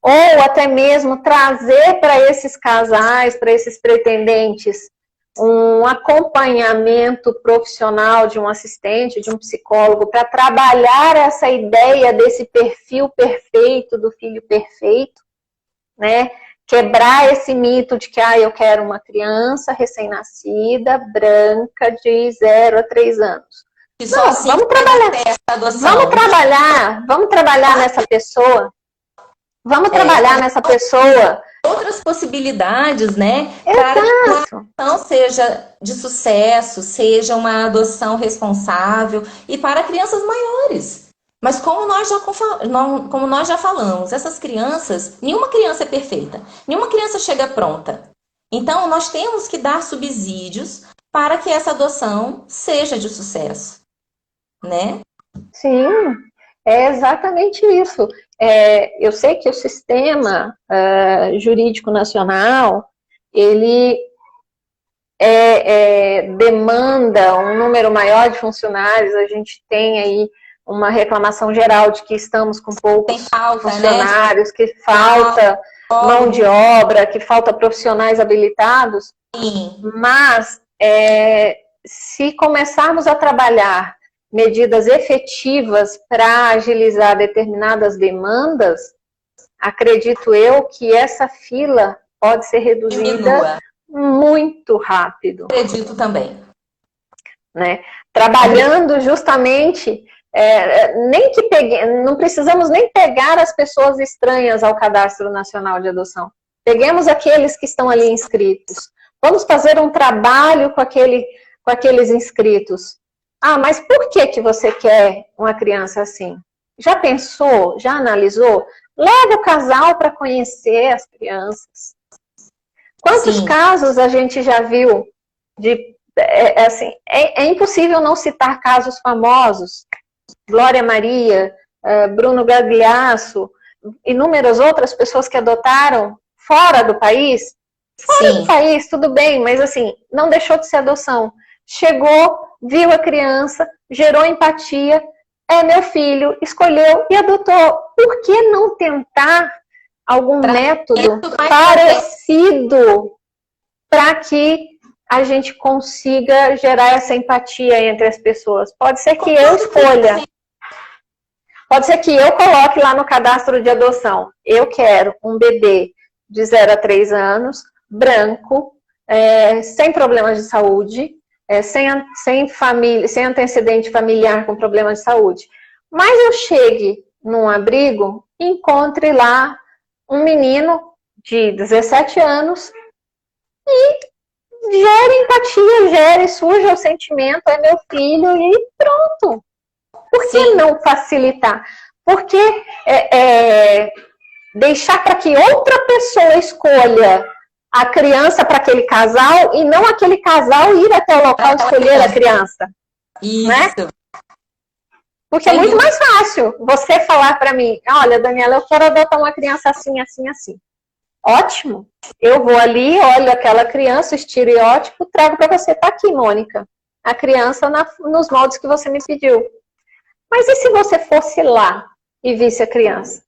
ou até mesmo trazer para esses casais, para esses pretendentes, um acompanhamento profissional de um assistente, de um psicólogo, para trabalhar essa ideia desse perfil perfeito, do filho perfeito, né? Quebrar esse mito de que eu quero uma criança recém-nascida, branca, de 0 a 3 anos. Não, assim vamos trabalhar nessa pessoa. Vamos trabalhar nessa pessoa. Outras possibilidades, né? Exato. Para que uma adoção seja de sucesso, seja uma adoção responsável e para crianças maiores. Mas como nós já falamos, essas crianças, nenhuma criança é perfeita, nenhuma criança chega pronta. Então, nós temos que dar subsídios para que essa adoção seja de sucesso, né? Sim, é exatamente isso. Eu sei que o sistema jurídico nacional, ele demanda um número maior de funcionários. A gente tem aí uma reclamação geral de que estamos com poucos funcionários, né? Que falta mão de obra, que falta profissionais habilitados. Sim. Mas se começarmos a trabalhar medidas efetivas para agilizar determinadas demandas, acredito eu que essa fila pode ser reduzida muito rápido. Acredito também. Né? Trabalhando justamente, não precisamos nem pegar as pessoas estranhas ao Cadastro Nacional de Adoção. Peguemos aqueles que estão ali inscritos. Vamos fazer um trabalho com aqueles inscritos. Ah, mas por que você quer uma criança assim? Já pensou? Já analisou? Leva o casal para conhecer as crianças. Quantos Sim. casos a gente já viu de... assim, é impossível não citar casos famosos. Glória Maria, Bruno Gagliasso, inúmeras outras pessoas que adotaram fora do país. Fora do país, tudo bem, mas assim, não deixou de ser adoção. Chegou, viu a criança, gerou empatia, é meu filho, escolheu e adotou. Por que não tentar algum método parecido para que a gente consiga gerar essa empatia entre as pessoas? Pode ser que eu escolha. Pode ser que eu coloque lá no cadastro de adoção. Eu quero um bebê de 0 a 3 anos, branco, sem problemas de saúde, sem antecedente familiar com problemas de saúde. Mas eu chegue num abrigo e encontre lá um menino de 17 anos e gere empatia, surja o sentimento, é meu filho e pronto. Por que não facilitar? Por que deixar para que outra pessoa escolha a criança para aquele casal e não aquele casal ir até o local escolher a criança? Isso. Né? Porque é muito mais fácil você falar para mim, olha, Daniela, eu quero adotar uma criança assim, assim, assim. Ótimo. Eu vou ali, olho aquela criança, estereótipo, trago para você. Tá aqui, Mônica. A criança nos moldes que você me pediu. Mas e se você fosse lá e visse a criança?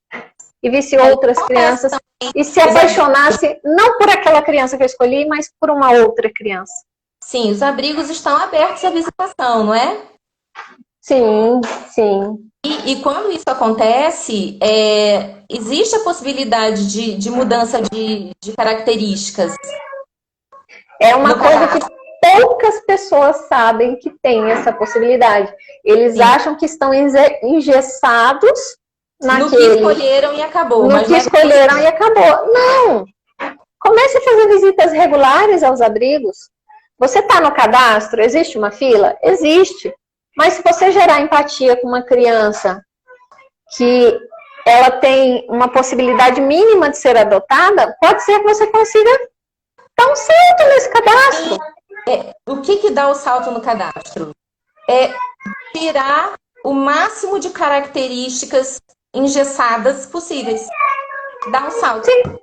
E visse outras crianças e se apaixonasse não por aquela criança que eu escolhi, mas por uma outra criança? Sim, os abrigos estão abertos à visitação, não é? Sim, sim. E quando isso acontece, existe a possibilidade de mudança de características? É uma coisa que poucas pessoas sabem que tem essa possibilidade. Eles acham que estão engessados no que escolheram e acabou. No que escolheram e acabou. Não! Comece a fazer visitas regulares aos abrigos. Você está no cadastro? Existe uma fila? Existe. Mas se você gerar empatia com uma criança que ela tem uma possibilidade mínima de ser adotada, pode ser que você consiga dar um salto nesse cadastro. O que dá o salto no cadastro? É tirar o máximo de características engessadas possíveis. Dá um salto. Sim.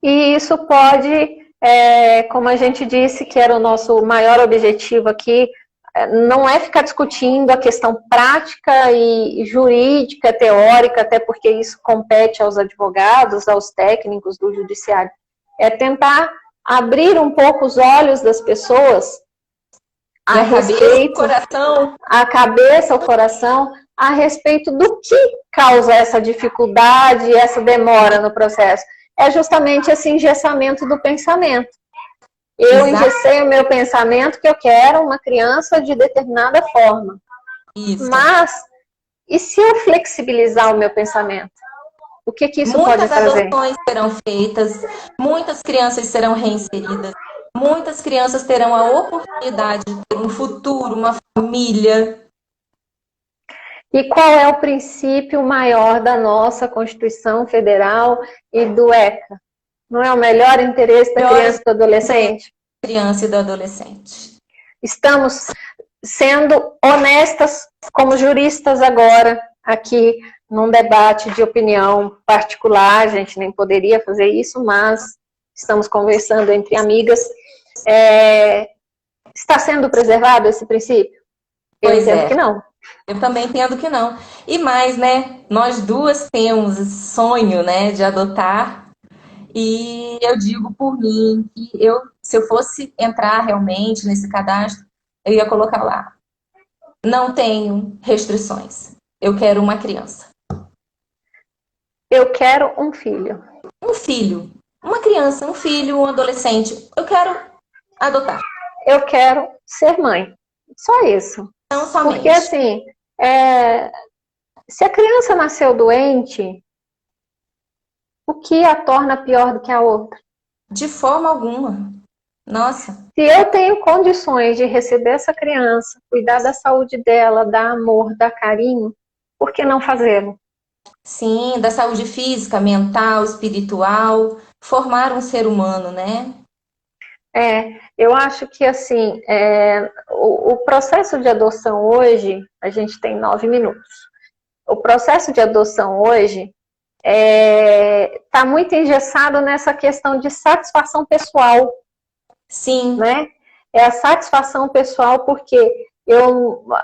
E isso pode, como a gente disse, que era o nosso maior objetivo aqui, não é ficar discutindo a questão prática e jurídica, teórica, até porque isso compete aos advogados, aos técnicos do judiciário. É tentar abrir um pouco os olhos das pessoas a respeito, a cabeça, o coração, a respeito do que causa essa dificuldade, essa demora no processo. É justamente esse engessamento do pensamento. Eu engessei o meu pensamento que eu quero uma criança de determinada forma. Isso. Mas, e se eu flexibilizar o meu pensamento? O que isso pode trazer? Muitas adoções serão feitas, muitas crianças serão reinseridas, muitas crianças terão a oportunidade de ter um futuro, uma família. E qual é o princípio maior da nossa Constituição Federal e do ECA? Não é o melhor interesse da criança e do adolescente? Criança e do adolescente. Estamos sendo honestas como juristas agora, aqui num debate de opinião particular, a gente nem poderia fazer isso, mas estamos conversando entre amigas. Está sendo preservado esse princípio? Eu entendo que não. Eu também entendo que não. E mais, né? Nós duas temos esse sonho, né, de adotar. E eu digo por mim que se eu fosse entrar realmente nesse cadastro, eu ia colocar lá: não tenho restrições. Eu quero uma criança. Eu quero um filho. Um filho. Uma criança, um filho, um adolescente. Eu quero adotar. Eu quero ser mãe. Só isso. Não somente. Porque assim, se a criança nasceu doente, o que a torna pior do que a outra? De forma alguma. Nossa. Se eu tenho condições de receber essa criança, cuidar da saúde dela, dar amor, dar carinho, por que não fazê-lo? Sim, da saúde física, mental, espiritual, formar um ser humano, né? Eu acho que assim, o processo de adoção hoje, a gente tem 9 minutos. O processo de adoção hoje está muito engessado nessa questão de satisfação pessoal, Sim, né? É a satisfação pessoal porque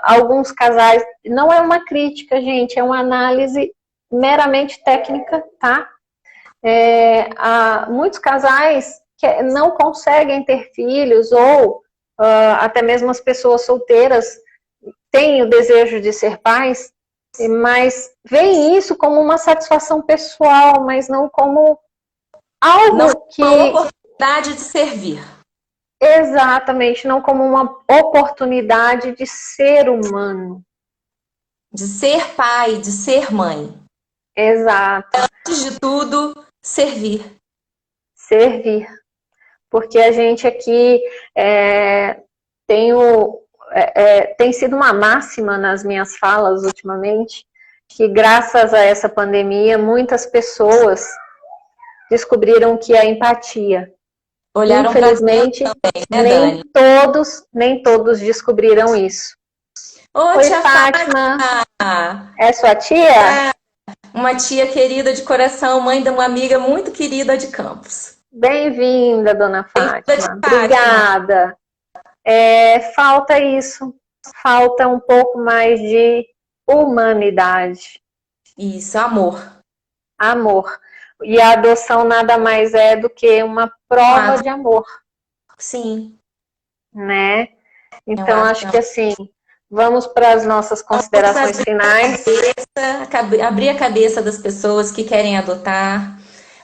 alguns casais, não é uma crítica, gente, é uma análise meramente técnica, tá? Há muitos casais que não conseguem ter filhos ou até mesmo as pessoas solteiras têm o desejo de ser pais, mas veem isso como uma satisfação pessoal, mas não como não algo que... uma oportunidade de servir. Exatamente, não como uma oportunidade de ser humano. De ser pai, de ser mãe. Exato. Antes de tudo, servir. Servir. Porque a gente aqui tem sido uma máxima nas minhas falas ultimamente, que graças a essa pandemia, muitas pessoas descobriram que a empatia. Olharam para dentro Infelizmente, também, né, Dani? nem todos descobriram isso. Ô, Oi, tia Fátima. Fátima! É sua tia? Uma tia querida de coração, mãe de uma amiga muito querida de Campos. Bem-vinda, dona Bem-vinda, tia Fátima. Fátima. Obrigada. Falta isso. Falta um pouco mais de humanidade. Isso, amor. Amor. E a adoção nada mais é do que uma prova de amor, Sim. né? É um Então, ato acho de que assim, vamos para as nossas considerações finais. abrir a cabeça das pessoas que querem adotar,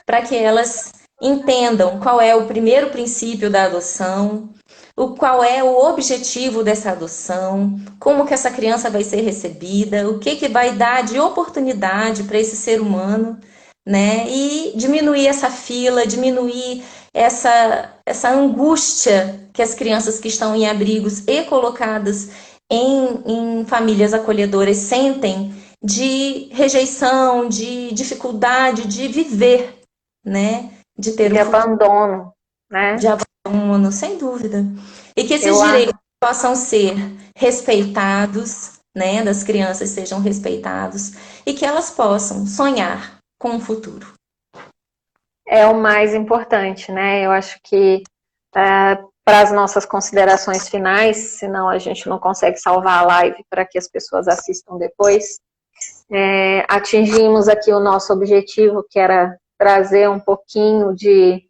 para que elas entendam qual é o primeiro princípio da adoção, qual é o objetivo dessa adoção, como que essa criança vai ser recebida, o que que vai dar de oportunidade para esse ser humano, né? E diminuir essa fila, diminuir essa angústia que as crianças que estão em abrigos e colocadas em famílias acolhedoras sentem de rejeição, de dificuldade de viver, né? De ter De um futuro, abandono, né? de abandono, sem dúvida. E que esses Eu, direitos possam ser respeitados, né? Das crianças sejam respeitados e que elas possam sonhar com um futuro. é o mais importante, né? Eu acho que para as nossas considerações finais, senão a gente não consegue salvar a live para que as pessoas assistam depois. Atingimos aqui o nosso objetivo, que era trazer um pouquinho de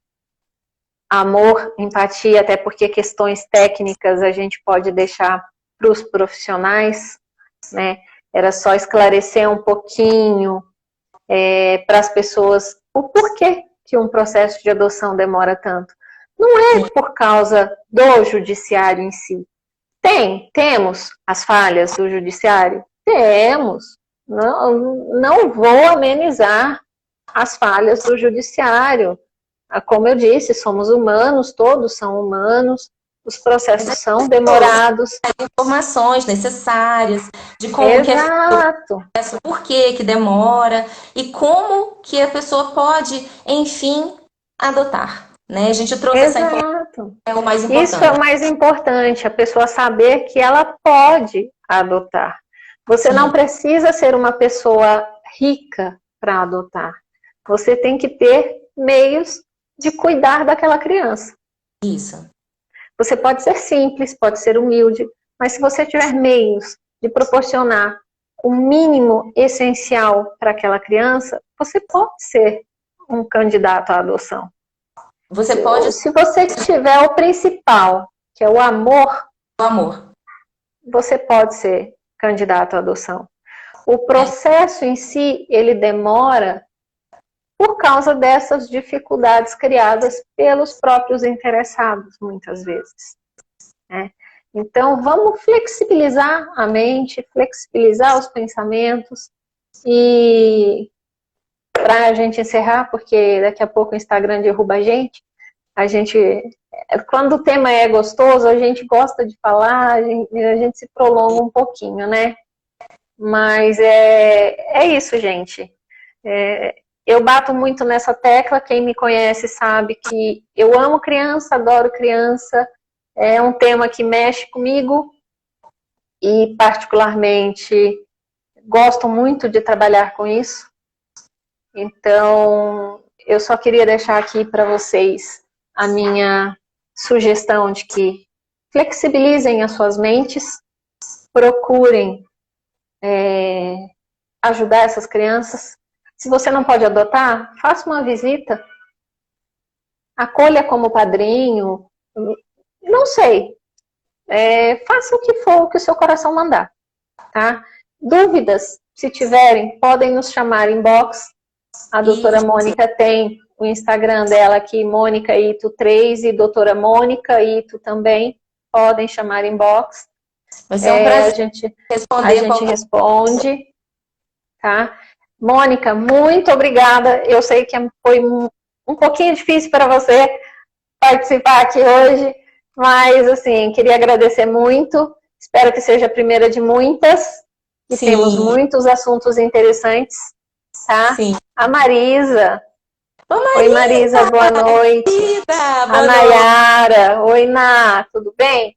amor, empatia, até porque questões técnicas a gente pode deixar para os profissionais, né? Era só esclarecer um pouquinho para as pessoas o porquê que um processo de adoção demora tanto. Não é por causa do judiciário em si. Temos as falhas do judiciário? Temos. Não vou amenizar as falhas do judiciário. Como eu disse, somos humanos, todos são humanos, os processos são demorados. Informações necessárias de como Exato. que é, por que demora e como que a pessoa pode, enfim, adotar. Né? A gente trouxe essa informação, Exato. é o mais Isso é o importante. mais importante, a pessoa saber que ela pode adotar. Você não Sim. precisa ser uma pessoa rica para adotar. Você tem que ter meios de cuidar daquela criança. Isso. Você pode ser simples, pode ser humilde, mas se você tiver meios de proporcionar o mínimo essencial para aquela criança, você pode ser um candidato à adoção. Você pode Se você tiver o principal, que é o amor, você pode ser candidato à adoção. O processo em si, ele demora por causa dessas dificuldades criadas pelos próprios interessados, muitas vezes. Né? Então, vamos flexibilizar a mente, flexibilizar os pensamentos e para a gente encerrar, porque daqui a pouco o Instagram derruba a gente. Quando o tema é gostoso, a gente gosta de falar, a gente se prolonga um pouquinho, né? Mas é isso, gente. Eu bato muito nessa tecla, quem me conhece sabe que eu amo criança, adoro criança, é um tema que mexe comigo e particularmente gosto muito de trabalhar com isso. Então, eu só queria deixar aqui para vocês a minha sugestão de que flexibilizem as suas mentes, procurem ajudar essas crianças. Se você não pode adotar, faça uma visita, acolha como padrinho, não sei, faça o que for, o que o seu coração mandar, tá? Dúvidas, se tiverem, podem nos chamar inbox. A doutora Mônica tem o Instagram dela aqui, Mônica Ito 3, e doutora Mônica Ito também, podem chamar inbox. Vai ser um prazer a gente responde, tá? Mônica, muito obrigada. Eu sei que foi um pouquinho difícil para você participar aqui hoje, mas, assim, queria agradecer muito. Espero que seja a primeira de muitas. E sim, temos muitos assuntos interessantes, tá? Sim. A Marisa. Oi, Marisa, boa noite. A Nayara. Oi, Ná, tudo bem?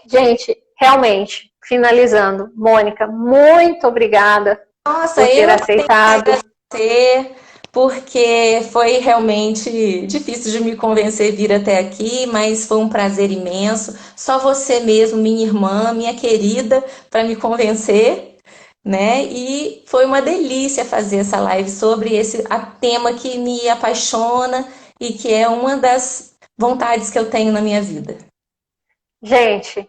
Gente, realmente, finalizando, Mônica, muito obrigada por ter aceitado. Tenho que agradecer, porque foi realmente difícil de me convencer a vir até aqui, mas foi um prazer imenso. Só você mesmo, minha irmã, minha querida, para me convencer, né? E foi uma delícia fazer essa live sobre esse tema que me apaixona e que é uma das vontades que eu tenho na minha vida. Gente,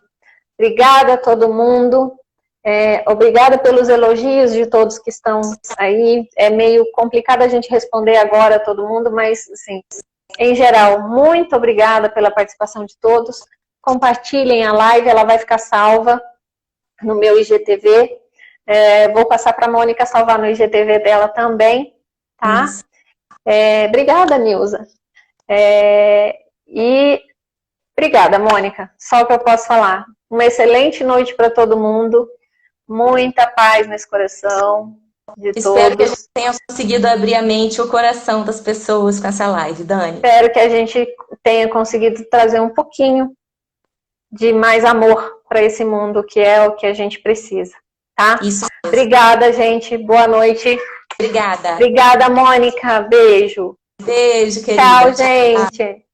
obrigada a todo mundo. Obrigada pelos elogios de todos que estão aí. É meio complicado a gente responder agora a todo mundo, mas, assim, em geral, muito obrigada pela participação de todos. Compartilhem a live, ela vai ficar salva no meu IGTV. Vou passar para a Mônica salvar no IGTV dela também, tá? Obrigada, Nilza. E obrigada, Mônica. Só o que eu posso falar. Uma excelente noite para todo mundo. Muita paz nesse coração de todos. Espero que a gente tenha conseguido abrir a mente e o coração das pessoas com essa live, Dani. Espero que a gente tenha conseguido trazer um pouquinho de mais amor para esse mundo, que é o que a gente precisa, tá? Isso mesmo. Obrigada, gente. Boa noite. Obrigada. Obrigada, Mônica. Beijo. Beijo, querida. Tchau, gente.